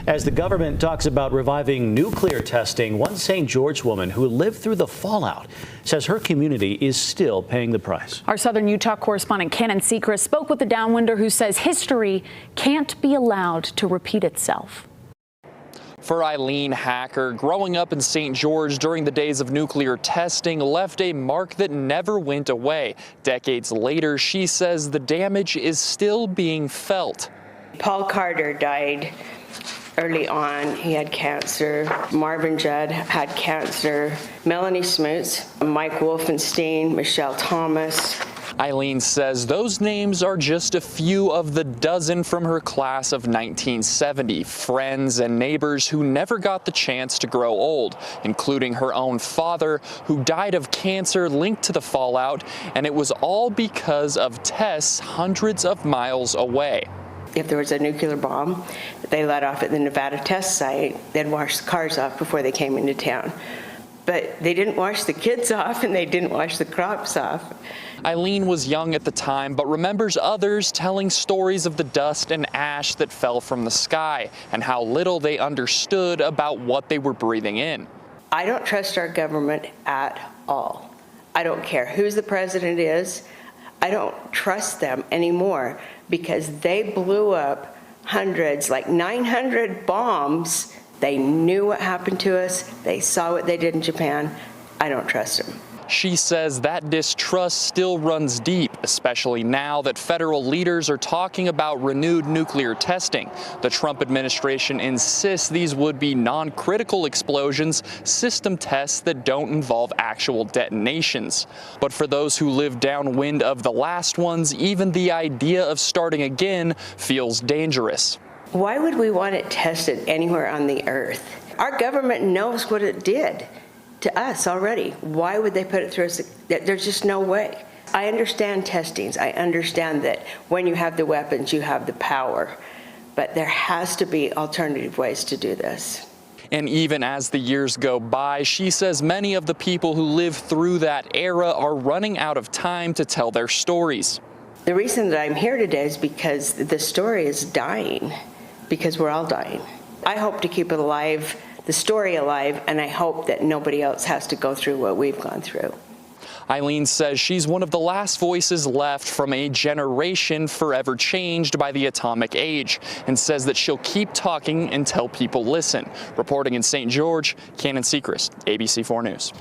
As the government talks about reviving nuclear testing, one St. George woman who lived through the fallout says her community is still paying the price. Our Southern Utah correspondent Cannon Sechrest spoke with the Downwinder who says history can't be allowed to repeat itself. For Eileen Hacker, growing up in St. George during the days of nuclear testing left a mark that never went away. Decades later, she says the damage is still being felt. Paul Carter died early on. He had cancer. Marvin Judd had cancer. Melanie Smoots, Mike Wolfenstein, Michelle Thomas. Eileen says those names are just a few of the dozen from her class of 1970, friends and neighbors who never got the chance to grow old, including her own father, who died of cancer linked to the fallout, and it was all because of tests hundreds of miles away. If there was a nuclear bomb that they let off at the Nevada test site, they'd wash the cars off before they came into town. But they didn't wash the kids off and they didn't wash the crops off. Eileen was young at the time, but remembers others telling stories of the dust and ash that fell from the sky and how little they understood about what they were breathing in. I don't trust our government at all. I don't care who the president is. I don't trust them anymore because they blew up hundreds, like 900 bombs. They knew what happened to us. They saw what they did in Japan. I don't trust them. She says that distrust still runs deep, especially now that federal leaders are talking about renewed nuclear testing. The Trump administration insists these would be non-critical explosions, system tests that don't involve actual detonations. But for those who live downwind of the last ones, even the idea of starting again feels dangerous. Why would we want it tested anywhere on the earth? Our government knows what it did to us already. Why would they put it through us? There's just no way. I understand testings. I understand that when you have the weapons, you have the power. But there has to be alternative ways to do this. And even as the years go by, she says many of the people who lived through that era are running out of time to tell their stories. The reason that I'm here today is because the story is dying, because we're all dying. I hope to keep it alive, the story alive, and I hope that nobody else has to go through what we've gone through. Eileen says she's one of the last voices left from a generation forever changed by the atomic age, and says that she'll keep talking until people listen. Reporting in St. George, Cannon Sechrest, ABC 4 News.